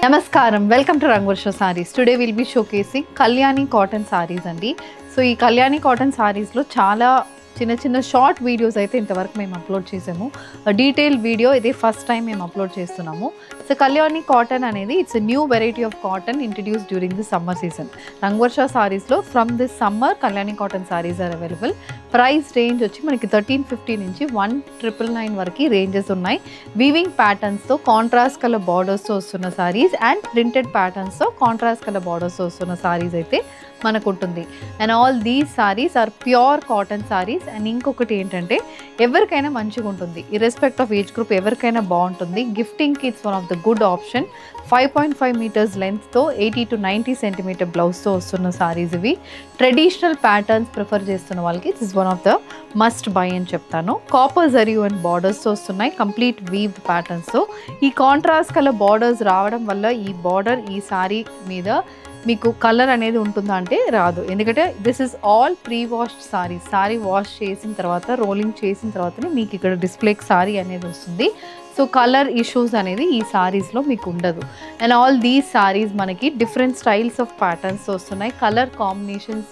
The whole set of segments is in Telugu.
Namaskaram, welcome to Rangvarsha Sarees. Today we'll be showcasing Kalyani cotton sarees andi. So ee Kalyani cotton sarees lo chaala చిన్న షార్ట్ వీడియోస్ అయితే ఇంతవరకు మేము అప్లోడ్ చేసాము. డీటెయిల్ వీడియో ఇది ఫస్ట్ టైం మేము అప్లోడ్ చేస్తున్నాము. సో కళ్యాణి కాటన్ అనేది it's new variety of cotton introduce during the summer season. Rangavarsha సారీస్లో from this summer Kalyani cotton sarees are available. Price range వచ్చి మనకి 1350 నుంచి 1999 వరకు రేంజెస్ ఉన్నాయి. వీవింగ్ ప్యాటర్న్స్తో కాంట్రాస్ట్ కలర్ బార్డర్స్తో వస్తున్న సారీస్ అండ్ ప్రింటెడ్ ప్యాటర్న్స్తో కాంట్రాస్ట్ కలర్ బార్డర్స్తో వస్తున్న సారీస్ అయితే మనకు ఉంటుంది. And all these sarees are pure cotton sarees. And ఇంకొకటి ఏంటంటే ఎవరికైనా మంచిగా ఉంటుంది, ఇర్రెస్పెక్ట్ ఆఫ్ ఏజ్ గ్రూప్ ఎవరికైనా బాగుంటుంది. గిఫ్టింగ్కి it's one of the good option. 5.5 metres లెంత్తో 80 to 90 సెంటీమీటర్ బ్లౌజ్తో వస్తున్న సారీస్ ఇవి. ట్రెడిషనల్ ప్యాటర్న్స్ ప్రిఫర్ చేస్తున్న వాళ్ళకి it's one of the must buy అని చెప్తాను. కాపర్ జరీ అండ్ బార్డర్స్తో వస్తున్నాయి, కంప్లీట్ వీవ్డ్ ప్యాటర్న్స్తో. ఈ కాంట్రాస్ట్ కలర్ బార్డర్స్ రావడం వల్ల ఈ బార్డర్ ఈ సారీ మీద మీకు కలర్ అనేది ఉంటుందా అంటే రాదు. ఎందుకంటే this is all pre washed sorry. Sorry wash చేసిన తర్వాత రోలింగ్ చేసిన తర్వాతనే మీకు ఇక్కడ డిస్ప్లేకి సారీ అనేది వస్తుంది. సో కలర్ ఇష్యూస్ అనేది ఈ సారీస్లో మీకు ఉండదు. అండ్ ఆల్ దీస్ సారీస్ మనకి డిఫరెంట్ స్టైల్స్ ఆఫ్ ప్యాటర్న్స్ వస్తున్నాయి. Colour combinations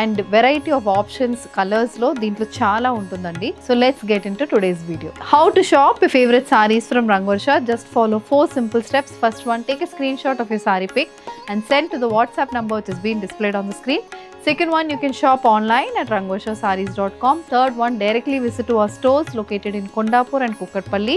and variety of options కలర్స్లో దీంట్లో చాలా ఉంటుందండి. So let's get in to today's video. How to shop your favorite sarees from Rangvarsha? Just follow 4 simple steps. First one, take a screenshot of your saree pic and send to the WhatsApp number which is being displayed on the screen. Second one, you can shop online at rangvarshasarees.com. Third one, directly visit to our stores located in Kondapur and Kukatpalli.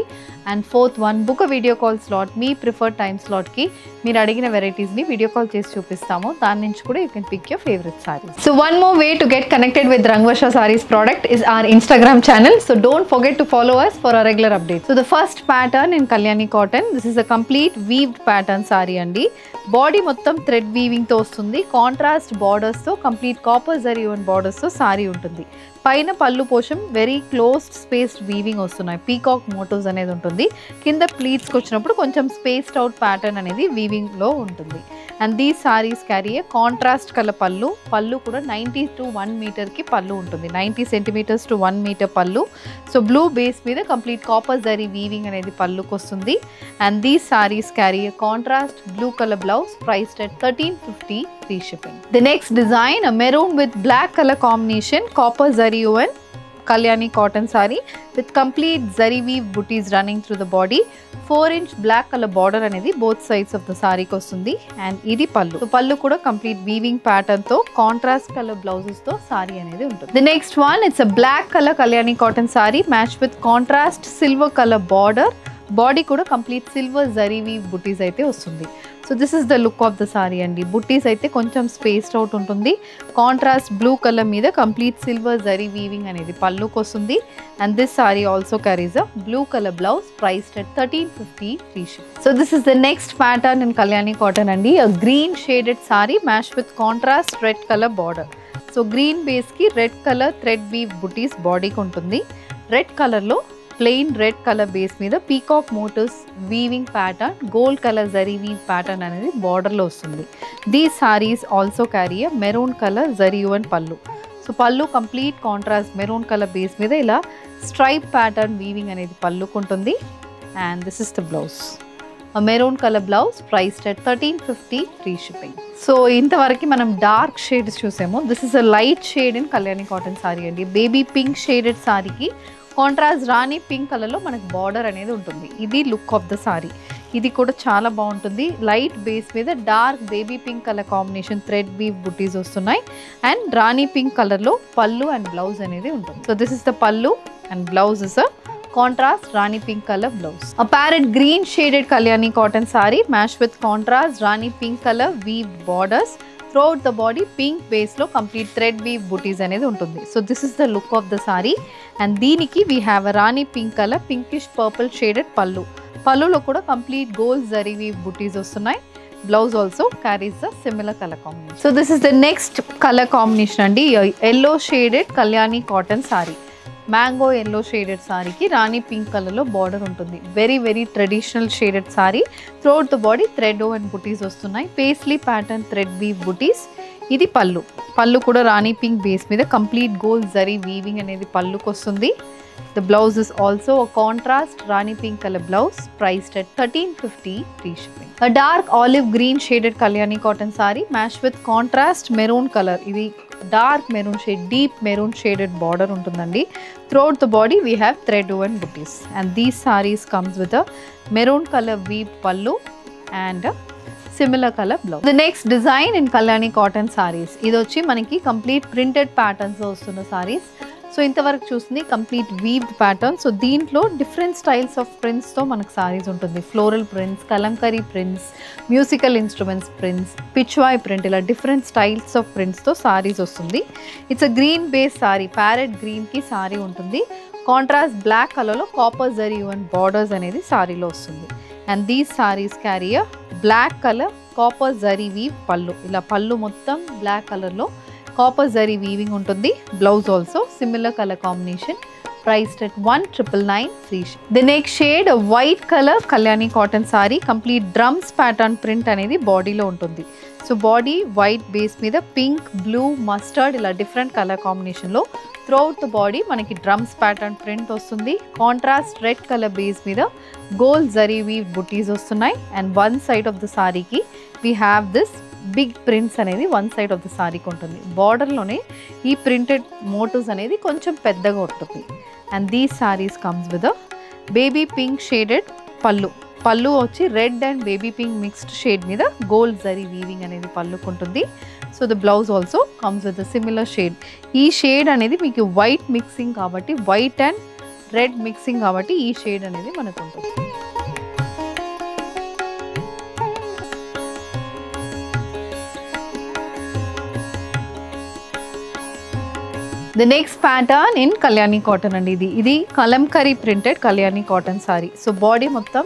And fourth one, book a video call slot. Me preferred time slot ki meer adigina varieties ni video call chesi chupistamu. Dani nunchi kuda you can pick your favorite sarees. So one more way to get connected with Rangvarsha Sarees product is our Instagram channel. So don't forget to follow us for our regular updates. So the first pattern in Kalyani cotton, this is a complete weaved pattern saree andi. Body మొత్తం థ్రెడ్ వీవింగ్ తో వస్తుంది. కాంట్రాస్ట్ బార్డర్స్ తో complete copper zari and borders తో సారీ ఉంటుంది. పైన పళ్ళు పోషం వెరీ క్లోజ్డ్ స్పేస్డ్ వీవింగ్ వస్తున్నాయి. పీకాక్ మోటివ్స్ అనేది ఉంటుంది. కింద ప్లీట్స్కి వచ్చినప్పుడు కొంచెం స్పేస్డ్ అవుట్ ప్యాటర్న్ అనేది వీవింగ్లో ఉంటుంది. And these sarees carry A contrast colour పళ్ళు. పళ్ళు కూడా 90 to 1 మీటర్కి పళ్ళు ఉంటుంది. 90 సెంటీమీటర్స్ టు 1 మీటర్ పళ్ళు. సో బ్లూ బేస్ మీద కంప్లీట్ కాపర్ జరీ వీవింగ్ అనేది పళ్ళుకి వస్తుంది. And these sarees carry A contrast blue colour blouse priced at 1350 free shipping. The next design, a maroon with black color combination, copper zari woven Kalyani cotton saree with complete zari weave booties running through the body. 4-inch black color border అనేది both sides of the saree కి వస్తుంది. అండ్ ఇది పళ్ళు. సో పళ్ళు కూడా కంప్లీట్ వీవింగ్ ప్యాటర్న్ తో కాంట్రాస్ట్ కలర్ బ్లౌజెస్ తో సారీ అనేది ఉంటుంది. The next one, it's a black color Kalyani cotton saree matched with contrast silver color border. Body కూడా కంప్లీట్ సిల్వర్ జరీ వీవ్ బుటీస్ అయితే వస్తుంది. So this is the look of the sorry అండి. బుటీస్ అయితే కొంచెం స్పేస్డ్ అవుట్ ఉంటుంది. కాంట్రాస్ట్ బ్లూ కలర్ మీద కంప్లీట్ సిల్వర్ జరీ వీవింగ్ అనేది పళ్ళుకి వస్తుంది. And this sorry also carries a blue colour blouse priced at 1350 free shipping. So this is the next pattern in Kalyani cotton అండి. a green shaded saree matched with contrast red color border. So green బేస్కి red colour thread weave butis బాడీకి ఉంటుంది. రెడ్ కలర్లో ప్లెయిన్ రెడ్ కలర్ బేస్ మీద peacock motifs weaving pattern gold colour zari weave pattern అనేది బార్డర్లో వస్తుంది. These sarees also carry a maroon colour zari and pallu. So pallu complete contrast maroon colour base మీద ఇలా స్ట్రైప్ ప్యాటర్న్ వీవింగ్ అనేది పళ్ళుకు ఉంటుంది. And this is the blouse, maroon colour blouse priced at 1350 free shipping. So ఇంతవరకు మనం డార్క్ షేడ్స్ చూసాము. This is a light shade in Kalyani cotton sorry అండి. బేబీ పింక్ షేడెడ్ సారీకి కాంట్రాస్ట్ రాణి పింక్ కలర్లో మనకు బార్డర్ అనేది ఉంటుంది. ఇది లుక్ ఆఫ్ ద సారీ. ఇది కూడా చాలా బాగుంటుంది. లైట్ బేస్ మీద dark baby pink colour combination thread weave butis వస్తున్నాయి. అండ్ రాణి పింక్ కలర్లో పళ్ళు అండ్ బ్లౌజ్ అనేది ఉంటుంది. సో దిస్ ఇస్ ద పళ్ళు and blouse is a contrast rani pink color blouse. A parrot green shaded Kalyani cotton saree matched with contrast rani pink color weaved borders. Throughout the body pink base lo complete thread weave booties అనేది ఉంటుంది. So this is the look of the saree. And దీనికి we have a rani pink color pinkish purple shaded pallu. పళ్ళులో కూడా complete gold zari weave butis వస్తున్నాయి. Blouse also carries the similar colour combination. So this is the next colour combination అండి. Yellow shaded Kalyani cotton saree. Mango yellow shaded సారీకి రాణి పింక్ కలర్లో బార్డర్ ఉంటుంది. Very very traditional shaded saree. Throughout the body thread and butis వస్తున్నాయి. పేస్లీ ప్యాటర్న్ థ్రెడ్ వీవ్ బుటీస్. ఇది పళ్ళు. పళ్ళు కూడా రాణి పింక్ బేస్ మీద కంప్లీట్ గోల్డ్ జరీ వీవింగ్ అనేది పళ్ళుకి వస్తుంది. The blouse is also a contrast Rani pink color blouse priced at 1350 free shipping. A dark olive green shaded Kalyani cotton saree matched with contrast maroon color. Idi dark maroon shade, deep maroon shaded border untundandi. Throughout the body we have thread woven booties, and these sarees comes with a maroon color weave pallu and a similar color blouse. The next design in Kalyani cotton sarees. Idi vachi manaki complete printed patterns lo vastunna sarees. So ఇంతవరకు చూసింది కంప్లీట్ వీవ్డ్ ప్యాటర్న్. సో దీంట్లో డిఫరెంట్ స్టైల్స్ ఆఫ్ ప్రింట్స్తో మనకు సారీస్ ఉంటుంది. Floral prints, Kalamkari prints, musical instruments prints, Pichwai print, ఇలా డిఫరెంట్ స్టైల్స్ ఆఫ్ ప్రింట్స్తో సారీస్ వస్తుంది. It's a green base saree, parrot గ్రీన్కి సారీ ఉంటుంది. కాంట్రాస్ట్ బ్లాక్ కలర్లో కాపర్ జరీ వువెన్ బార్డర్స్ అనేది సారీలో వస్తుంది. And these sarees carry a black colour copper zari weave pallu. ఇలా పళ్ళు మొత్తం బ్లాక్ కలర్లో కాపర్ జరీ వీవింగ్ ఉంటుంది. Blouse also similar colour combination priced at 1999 free ship. The next shade a white color Kalyani cotton saree, complete drums pattern print అనేది బాడీలో ఉంటుంది. సో బాడీ వైట్ బేస్ మీద పింక్, బ్లూ, మస్టర్డ్ ఇలా డిఫరెంట్ కలర్ కాంబినేషన్లో త్రూఅవుట్ ద బాడీ మనకి డ్రమ్స్ ప్యాటర్న్ ప్రింట్ వస్తుంది. కాంట్రాస్ట్ రెడ్ కలర్ బేస్ మీద గోల్డ్ జరీ వీవ్ బుటీస్ వస్తున్నాయి. And one side of the సారీకి we have this big prints అనేది వన్ సైడ్ ఆఫ్ ద సారీకి ఉంటుంది. బార్డర్లోనే ఈ ప్రింటెడ్ మోటివ్స్ అనేది కొంచెం పెద్దగా ఉంటుంది. And these sarees comes with a baby pink shaded pallu. Pallu వచ్చి red and baby pink mixed shade మీద గోల్డ్ జరీ వీవింగ్ అనేది పళ్ళుకుంటుంది. So the blouse also comes with a similar shade. ఈ షేడ్ అనేది మీకు వైట్ మిక్సింగ్ కాబట్టి, వైట్ అండ్ రెడ్ మిక్సింగ్ కాబట్టి ఈ షేడ్ అనేది మనకు ఉంటుంది. The next pattern in Kalyani cotton and ఇది Kalamkari printed Kalyani cotton saree. So body మొత్తం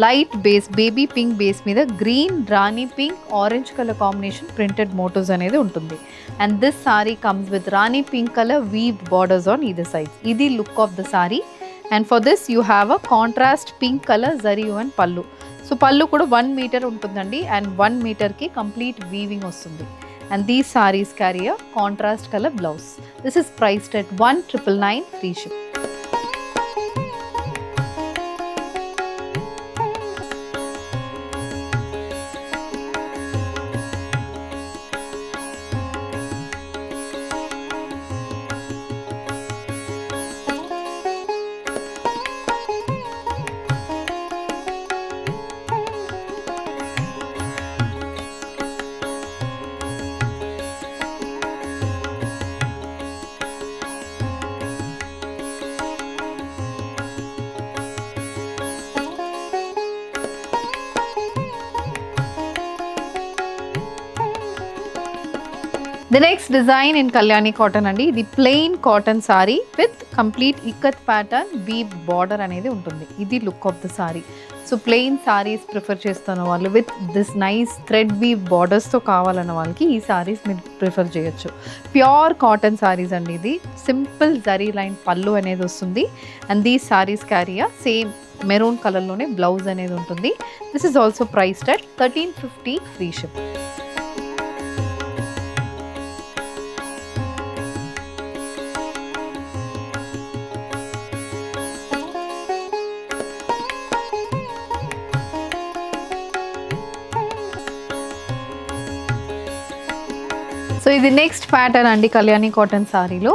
light base baby pink base మీద green, rani pink, orange colour combination printed motifs అనేది ఉంటుంది. And this saree comes with rani pink colour weave borders on either sides. ఇది look of the saree. And for this you have a contrast pink colour zari and pallu. So pallu కూడా 1 మీటర్ ఉంటుందండి. అండ్ 1 మీటర్కి కంప్లీట్ వీవింగ్ వస్తుంది. And these sarees carry a contrast color blouse. This is priced at 1999 free ship. The next design in Kalyani cotton andi, ఇది plain cotton saree with complete ikat pattern weave border అనేది ఉంటుంది. ఇది look of the saree. So plain sarees prefer చేస్తున్న వాళ్ళు with this nice thread weave బార్డర్స్తో కావాలన్న వాళ్ళకి ఈ సారీస్ మీరు ప్రిఫర్ చేయొచ్చు. ప్యూర్ కాటన్ సారీస్ అండి. ఇది సింపుల్ జరీ లైన్ పళ్ళు అనేది వస్తుంది. And these sarees carry a same maroon కలర్లోనే బ్లౌజ్ అనేది ఉంటుంది. This is also priced at 1350 free ship. So ఇది నెక్స్ట్ ప్యాటర్న్ అండి కళ్యాణి కాటన్ సారీలో.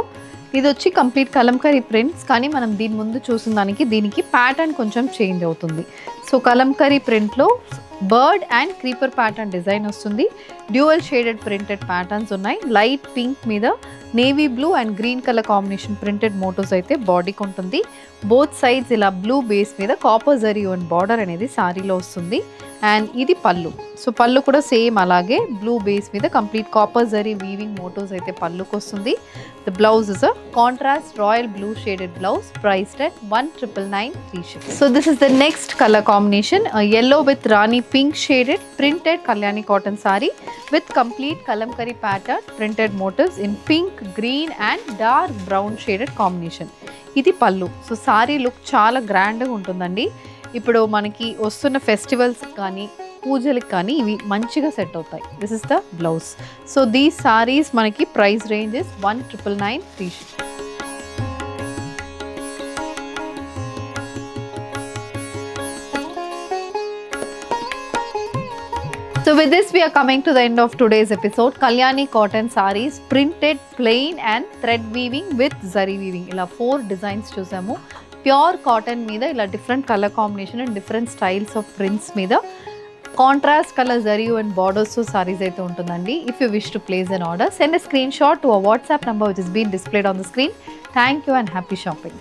ఇది వచ్చి కంప్లీట్ కలంకరీ ప్రింట్స్, కానీ మనం దీని ముందు చూసిన దానికి దీనికి ప్యాటర్న్ కొంచెం చేంజ్ అవుతుంది. సో కలంకరీ ప్రింట్లో bird and creeper pattern design వస్తుంది. డ్యూయల్ షేడెడ్ ప్రింటెడ్ ప్యాటర్న్స్ ఉన్నాయి. లైట్ పింక్ మీద navy blue and green colour combination printed motifs అయితే బాడీకి ఉంటుంది. బోత్ సైడ్స్ ఇలా బ్లూ బేస్ మీద కాపర్ జరీ అండ్ బార్డర్ అనేది సారీలో వస్తుంది. అండ్ ఇది పళ్ళు. సో పళ్ళు కూడా సేమ్ అలాగే బ్లూ బేస్ మీద complete copper zari weaving motifs అయితే పళ్ళుకి వస్తుంది. The blouse is a contrast royal blue shaded blouse priced at 1999 free ship. So this is the next color combination, yellow with rani pink shaded printed Kalyani cotton saree with complete kalamkari pattern printed motifs in pink, green and dark brown shaded combination. ఇది పళ్ళు. సో సారీ లుక్ చాలా గ్రాండ్గా ఉంటుందండి. ఇప్పుడు మనకి వస్తున్న ఫెస్టివల్స్ కానీ పూజలకు కానీ ఇవి మంచిగా సెట్ అవుతాయి. This is the blouse. So these sarees మనకి price range is 1999 free ship. So with this we are coming to the end of today's episode. Kalyani cotton sarees, printed, plain and thread weaving with zari weaving. ఇలా 4 designs చూసాము. ప్యూర్ కాటన్ మీద ఇలా different colour combination and different styles of prints మీద contrast colour zari and borders saris అయితే ఉంటుందండి. If you wish to place an order, send a screenshot to a WhatsApp number which is being displayed on the screen. Thank you and happy shopping.